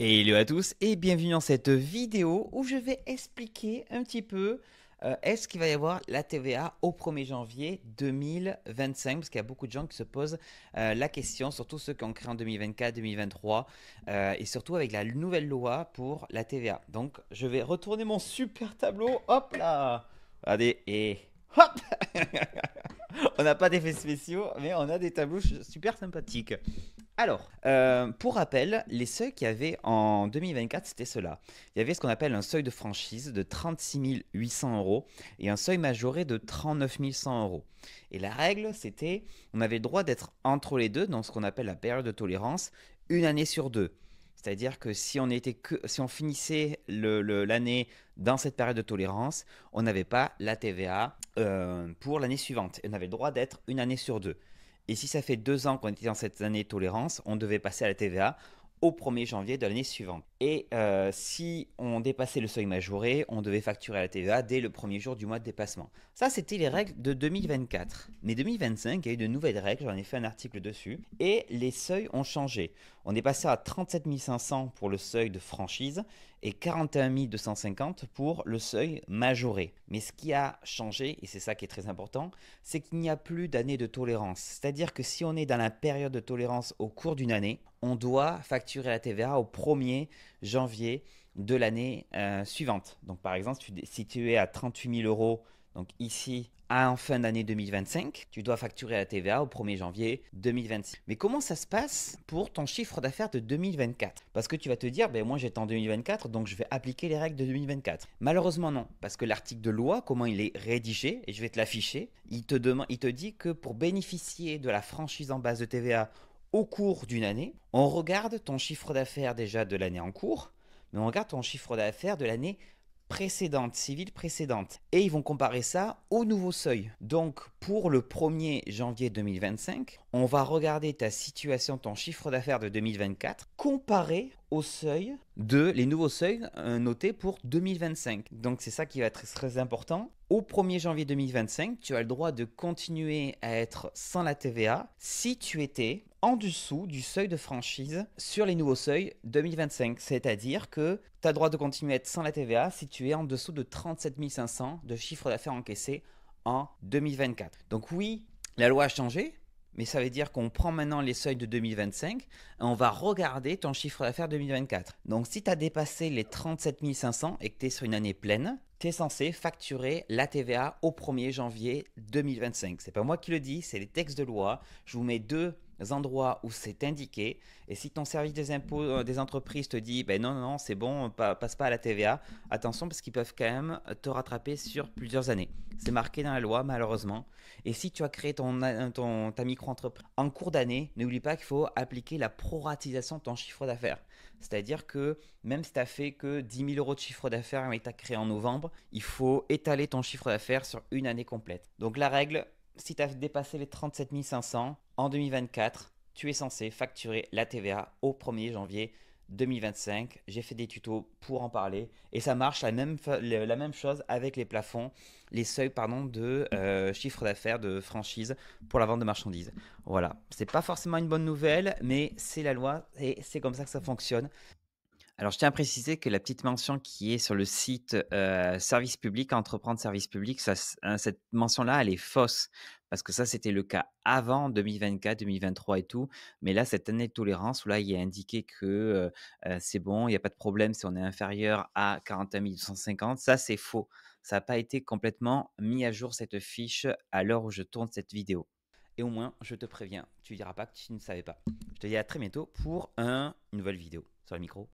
Hello à tous et bienvenue dans cette vidéo où je vais expliquer un petit peu est-ce qu'il va y avoir la TVA au 1er janvier 2025 parce qu'il y a beaucoup de gens qui se posent la question, surtout ceux qui ont créé en 2024, 2023 et surtout avec la nouvelle loi pour la TVA. Donc je vais retourner mon super tableau, hop là, regardez et hop. On n'a pas d'effets spéciaux mais on a des tableaux super sympathiques. Alors, pour rappel, les seuils qu'il y avait en 2024, c'était cela. Il y avait ce qu'on appelle un seuil de franchise de 36 800 euros et un seuil majoré de 39 100 euros. Et la règle, c'était, on avait le droit d'être entre les deux, dans ce qu'on appelle la période de tolérance, une année sur deux. C'est-à-dire que si on finissait l'année dans cette période de tolérance, on n'avait pas la TVA pour l'année suivante. Et on avait le droit d'être une année sur deux. Et si ça fait 2 ans qu'on était dans cette année de tolérance, on devait passer à la TVA au 1er janvier de l'année suivante. Et si on dépassait le seuil majoré, on devait facturer la TVA dès le premier jour du mois de dépassement. Ça, c'était les règles de 2024. Mais 2025, il y a eu de nouvelles règles, j'en ai fait un article dessus, et les seuils ont changé. On est passé à 37 500 pour le seuil de franchise et 41 250 pour le seuil majoré. Mais ce qui a changé, et c'est ça qui est très important, c'est qu'il n'y a plus d'année de tolérance. C'est-à-dire que si on est dans la période de tolérance au cours d'une année, on doit facturer la TVA au 1er janvier de l'année suivante. Donc par exemple, si tu es à 38 000 euros, donc ici en fin d'année 2025, tu dois facturer la TVA au 1er janvier 2026. Mais comment ça se passe pour ton chiffre d'affaires de 2024? Parce que tu vas te dire, ben moi j'étais en 2024, donc je vais appliquer les règles de 2024. Malheureusement non, parce que l'article de loi, comment il est rédigé, et je vais te l'afficher, il te dit que pour bénéficier de la franchise en base de TVA au cours d'une année, on regarde ton chiffre d'affaires déjà de l'année en cours, mais on regarde ton chiffre d'affaires de l'année précédente, civile précédente. Et ils vont comparer ça au nouveau seuil. Donc pour le 1er janvier 2025, on va regarder ta situation, ton chiffre d'affaires de 2024, comparé au seuil les nouveaux seuils notés pour 2025. Donc c'est ça qui va être très important. Au 1er janvier 2025, tu as le droit de continuer à être sans la TVA si tu étais en dessous du seuil de franchise sur les nouveaux seuils 2025. C'est-à-dire que tu as le droit de continuer à être sans la TVA si tu es en dessous de 37 500 de chiffre d'affaires encaissé en 2024. Donc oui, la loi a changé, mais ça veut dire qu'on prend maintenant les seuils de 2025 et on va regarder ton chiffre d'affaires 2024. Donc si tu as dépassé les 37 500 et que tu es sur une année pleine, tu es censé facturer la TVA au 1er janvier 2025. C'est pas moi qui le dis, c'est les textes de loi. Je vous mets deux endroits où c'est indiqué. Et si ton service des impôts des entreprises te dit ben non, non, non, c'est bon, passe pas à la TVA, attention parce qu'ils peuvent quand même te rattraper sur plusieurs années. C'est marqué dans la loi, malheureusement. Et si tu as créé ta micro-entreprise en cours d'année, n'oublie pas qu'il faut appliquer la proratisation de ton chiffre d'affaires. C'est-à-dire que même si tu n'as fait que 10 000 euros de chiffre d'affaires et que tu as créé en novembre, il faut étaler ton chiffre d'affaires sur une année complète. Donc la règle, si tu as dépassé les 37 500 en 2024, tu es censé facturer la TVA au 1er janvier 2025. J'ai fait des tutos pour en parler et ça marche la même chose avec les plafonds, les seuils pardon, de chiffre d'affaires de franchise pour la vente de marchandises. Voilà, c'est pas forcément une bonne nouvelle, mais c'est la loi et c'est comme ça que ça fonctionne. Alors, je tiens à préciser que la petite mention qui est sur le site service public, entreprendre service public, cette mention-là, elle est fausse. Parce que ça, c'était le cas avant 2024, 2023 et tout. Mais là, cette année de tolérance, où là, il est indiqué que c'est bon, il n'y a pas de problème si on est inférieur à 41 250. Ça, c'est faux. Ça n'a pas été complètement mis à jour, cette fiche, à l'heure où je tourne cette vidéo. Et au moins, je te préviens, tu ne diras pas que tu ne savais pas. Je te dis à très bientôt pour une nouvelle vidéo sur le micro.